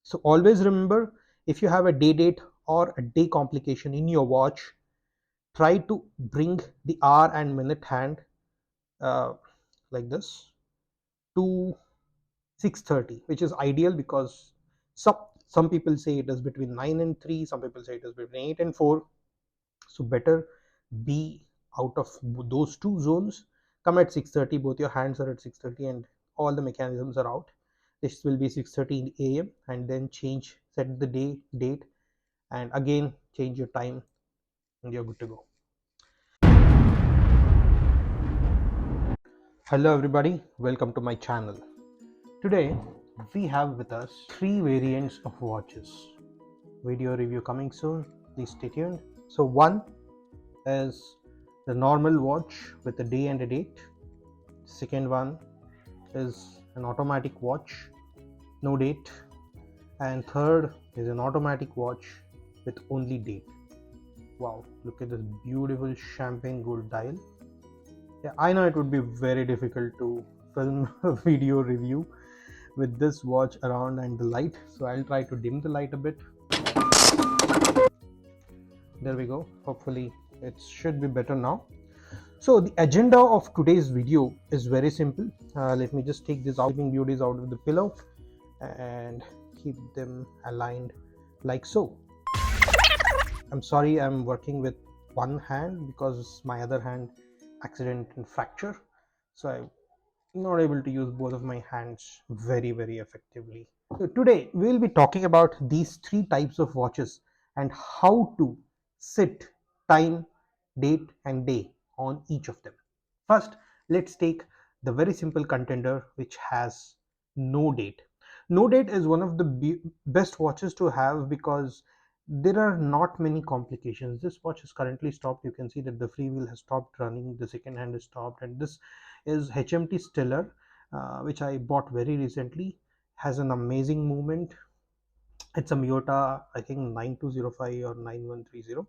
So always remember, if you have a day date or a day complication in your watch, try to bring the hour and minute hand uh, like this to 6:30, which is ideal because some people say it is between 9 and 3, some people say it is between 8 and 4. So better be out of those two zones. Come at 6:30, both your hands are at 6:30 and all the mechanisms are out. This will be 6:30 a.m. and then set the date, and again change your time, and you're good to go. Hello everybody, welcome to my channel. Today we have with us three variants of watches. Video review coming soon, please stay tuned. So one is the normal watch with a day and a date. Second one is an automatic watch, no date. And third is an automatic watch with only date. Wow, look at this beautiful champagne gold dial. Yeah, I know it would be very difficult to film a video review with this watch around and the light, so I'll try to dim the light a bit. There we go, hopefully it should be better now. So the agenda of today's video is very simple. Let me just take these sleeping beauties out of the pillow and keep them aligned like so. I'm sorry, I'm working with one hand because my other hand accidentally fracture, so I'm not able to use both of my hands very effectively. So today we will be talking about these three types of watches and how to set time, date and day on each of them. First, let's take the very simple contender which has no date. No date is one of the best watches to have because there are not many complications. This watch is currently stopped. You can see that the free wheel has stopped running, the second hand is stopped, and this is HMT Stellar, which I bought very recently. Has an amazing movement. It's a Miyota, I think 9205 or 9130.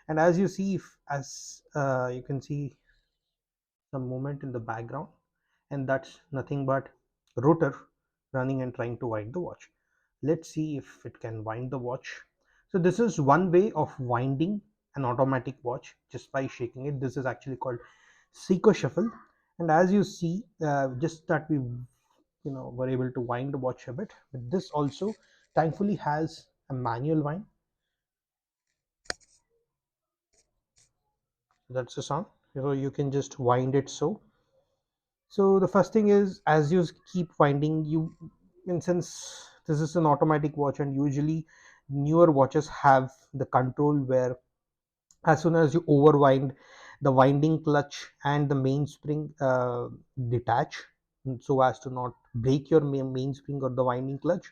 And as you see, as you can see some movement in the background, and that's nothing but rotor running and trying to wind the watch. Let's see if it can wind the watch. So this is one way of winding an automatic watch, just by shaking it. This is actually called Seiko Shuffle, and as you see, just that we were able to wind the watch a bit. But this also thankfully has a manual wind. That's the sound. So you can just wind it. So the first thing is, as you keep winding, and since this is an automatic watch and usually newer watches have the control where as soon as you overwind, the winding clutch and the mainspring detach, so as to not break your mainspring or the winding clutch.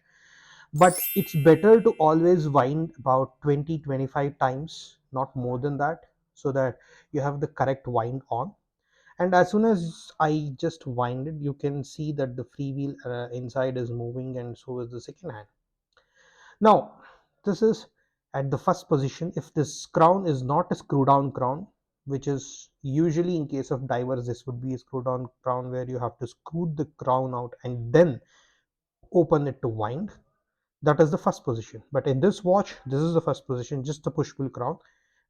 But it's better to always wind about 20-25 times, not more than that, so that you have the correct wind on. And as soon as I just wind it, you can see that the freewheel inside is moving, and so is the second hand. Now this is at the first position. If this crown is not a screw down crown, which is usually in case of divers, this would be a screw down crown where you have to screw the crown out and then open it to wind. That is the first position. But in this watch, this is the first position, just the push pull crown.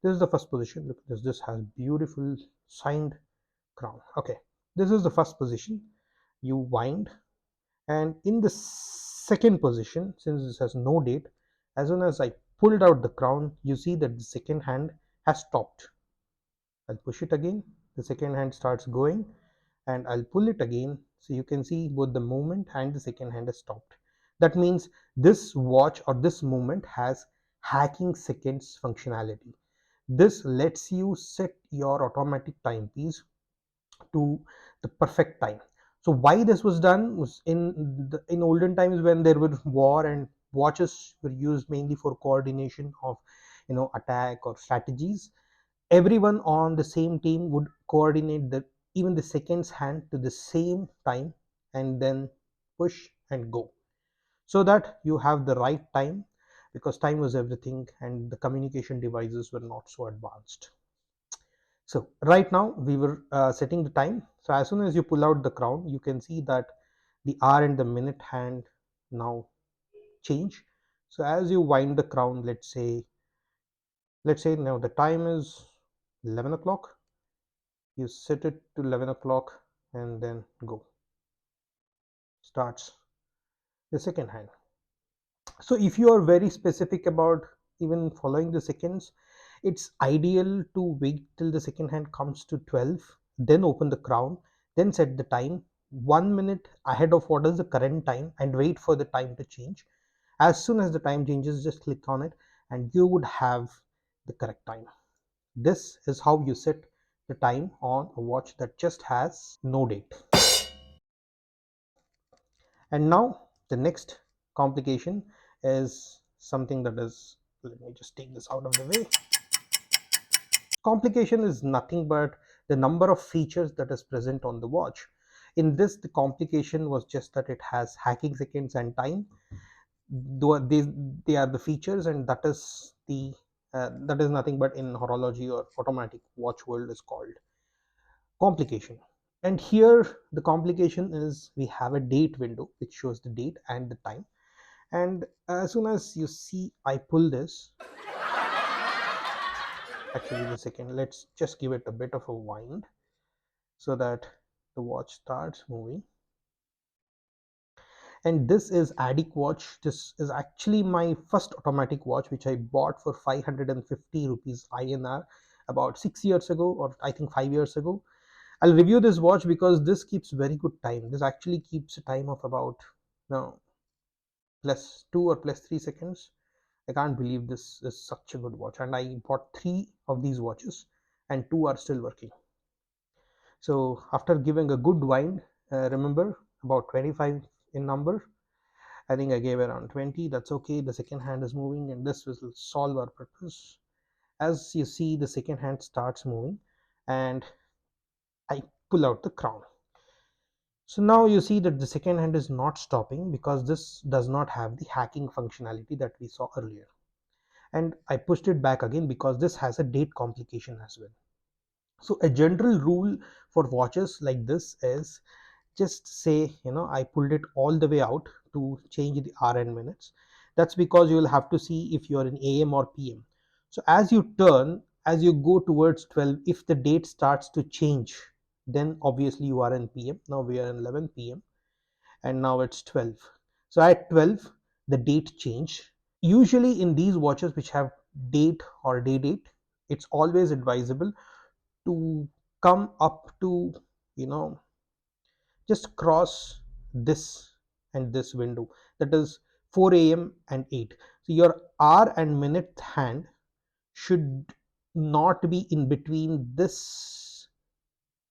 This is the first position. Look at this. This has beautiful signed crown. Okay, this is the first position. You wind, and in the second position, since this has no date, as soon as I pulled out the crown, you see that the second hand has stopped. I'll push it again, the second hand starts going, and I'll pull it again, so you can see both the movement and the second hand has stopped. That means this watch or this movement has hacking seconds functionality. This lets you set your automatic timepiece to the perfect time. So why this was done was in olden times, when there were war and watches were used mainly for coordination of attack or strategies. Everyone on the same team would coordinate the even the seconds hand to the same time, and then push and go, so that you have the right time, because time was everything and the communication devices were not so advanced. So right now we were setting the time. So as soon as you pull out the crown, you can see that the hour and the minute hand now change. So as you wind the crown, let's say now the time is 11 o'clock. You set it to 11 o'clock and then go. Starts the second hand. So if you are very specific about even following the seconds, it's ideal to wait till the second hand comes to 12, then open the crown, then set the time 1 minute ahead of what is the current time and wait for the time to change. As soon as the time changes, just click on it and you would have the correct time. This is how you set the time on a watch that just has no date. And now the next complication is something that is, let me just take this out of the way. Complication is nothing but the number of features that is present on the watch. In this, the complication was just that it has hacking seconds and time. Though they are the features, and that is nothing but in horology or automatic watch world is called complication. And here the complication is we have a date window which shows the date and the time. And as soon as you see I pull this, actually the second, let's just give it a bit of a wind so that the watch starts moving. And this is Addict watch. This is actually my first automatic watch which I bought for 550 rupees INR about 6 years ago, or I think 5 years ago. I'll review this watch because this keeps very good time. This actually keeps a time of about no +2 or +3 seconds. I can't believe this is such a good watch, and I bought three of these watches, and two are still working. So after giving a good wind, remember about 25 in number. I think I gave around 20. That's okay. The second hand is moving, and this will solve our purpose. As you see, the second hand starts moving, and I pull out the crown. So now you see that the second hand is not stopping because this does not have the hacking functionality that we saw earlier. And I pushed it back again because this has a date complication as well. So a general rule for watches like this is just say, I pulled it all the way out to change the hour and minutes. That's because you will have to see if you're in AM or PM. So as you turn, as you go towards 12, if the date starts to change, then obviously you are in PM. Now we are in 11 PM and now it's 12. So at 12 the date changed. Usually in these watches which have date or day date, it's always advisable to come up to, you know just cross this and this window, that is 4 a.m. and 8. So your hour and minute hand should not be in between this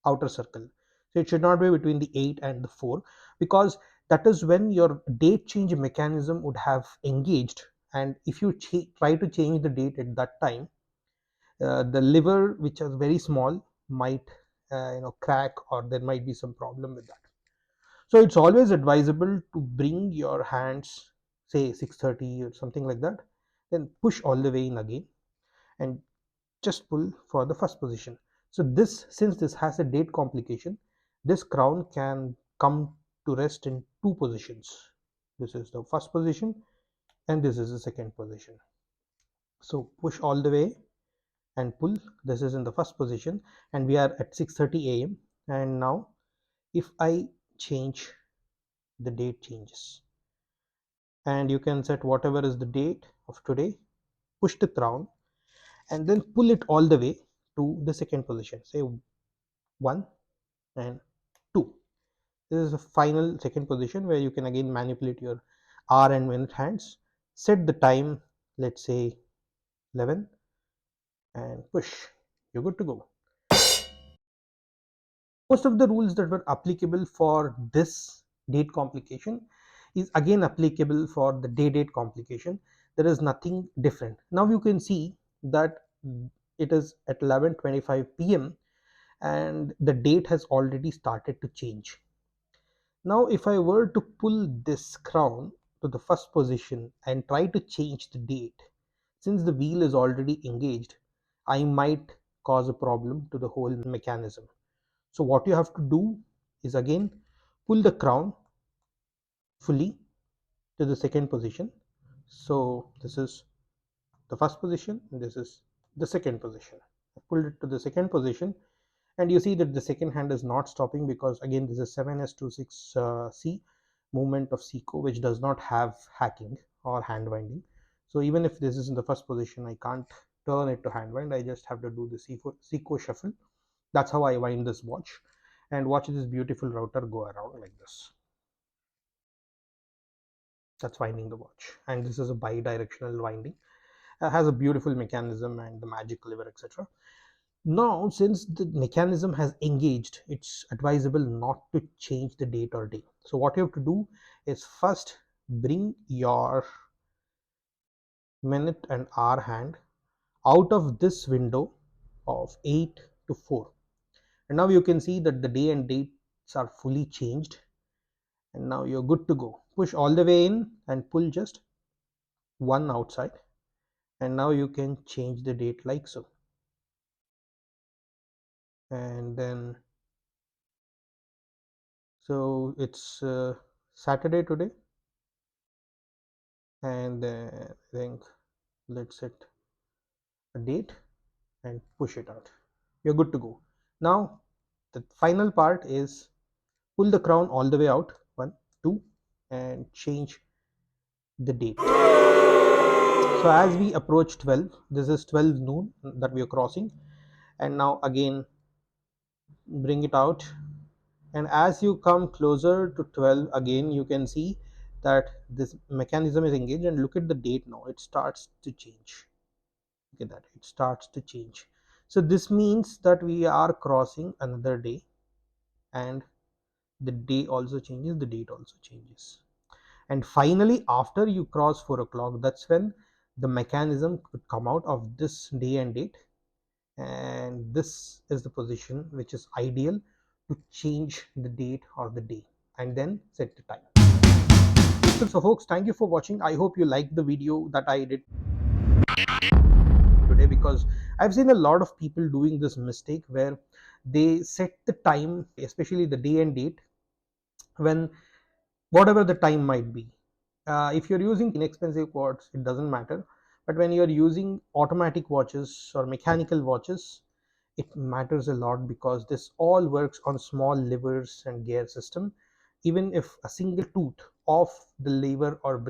outer circle. So it should not be between the 8 and the 4, because that is when your date change mechanism would have engaged. And if you try to change the date at that time, the lever, which is very small, might crack, or there might be some problem with that. So it's always advisable to bring your hands, say 6:30 or something like that, then push all the way in again and just pull for the first position. So this, since this has a date complication, this crown can come to rest in two positions. This is the first position and this is the second position. So push all the way and pull. This is in the first position and we are at 6:30 a.m. And now if I change, the date changes, and you can set whatever is the date of today, push the crown and then pull it all the way to the second position, say 1 and 2. This is a final second position where you can again manipulate your hour and minute hands, set the time, let's say 11, and push. You're good to go. Most of the rules that were applicable for this date complication is again applicable for the day date complication. There is nothing different. Now you can see that it is at 11:25 p.m. and the date has already started to change. Now if I were to pull this crown to the first position and try to change the date, since the wheel is already engaged, I might cause a problem to the whole mechanism. So what you have to do is again pull the crown fully to the second position, So this is the first position, and this is the second position. I pulled it to the second position, and you see that the second hand is not stopping, because again this is 7s26c movement of Seiko, which does not have hacking or hand winding. So even if this is in the first position, I can't turn it to hand wind. I just have to do the Seiko shuffle. That's how I wind this watch, and watch this beautiful router go around like this. That's winding the watch, and this is a bi-directional winding. Has a beautiful mechanism and the magic lever, etc. Now, since the mechanism has engaged, it's advisable not to change the date or day. So what you have to do is first bring your minute and hour hand out of this window of 8 to 4. And now you can see that the day and dates are fully changed, and now you're good to go. Push all the way in and pull just one outside, and now you can change the date like so. And then, so it's Saturday today, and I think let's set a date and push it out. You're good to go. Now the final part is pull the crown all the way out, 1 2, and change the date. So as we approach 12, this is 12 noon that we are crossing, and now again bring it out, and as you come closer to 12, again you can see that this mechanism is engaged, and look at the date. Now it starts to change. Look at that, it starts to change. So this means that we are crossing another day, and the day also changes, the date also changes. And finally, after you cross 4 o'clock, that's when the mechanism could come out of this day and date, and this is the position which is ideal to change the date or the day, and then set the time. So folks, thank you for watching. I hope you liked the video that I did today, because I've seen a lot of people doing this mistake where they set the time, especially the day and date, when whatever the time might be. If you're using inexpensive watches, it doesn't matter, but when you're using automatic watches or mechanical watches, it matters a lot, because this all works on small levers and gear system. Even if a single tooth of the lever or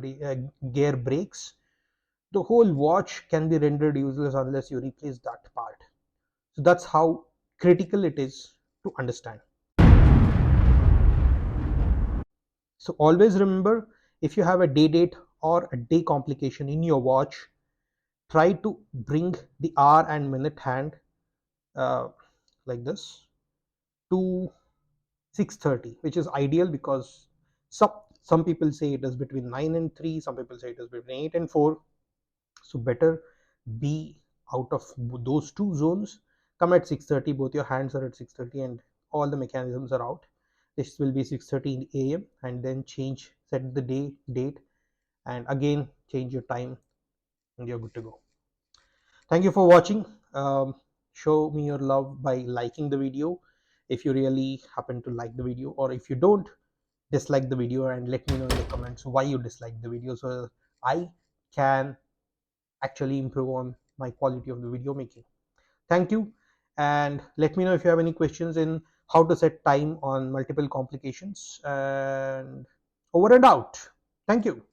gear breaks, the whole watch can be rendered useless unless you replace that part. So that's how critical it is to understand. So always remember, if you have a day date or a day complication in your watch, try to bring the hour and minute hand uh, like this to 6:30, which is ideal, because some people say it is between 9 and 3, some people say it is between 8 and 4. So better be out of those two zones. Come at 6:30, both your hands are at 6:30 and all the mechanisms are out. This will be 6:30 a.m. and then set the date, and again change your time, and you're good to go. Thank you for watching. Show me your love by liking the video if you really happen to like the video, or if you don't, dislike the video, and let me know in the comments why you dislike the video, so I can actually improve on my quality of the video making. Thank you, and let me know if you have any questions in how to set time on multiple complications, and over and out. Thank you.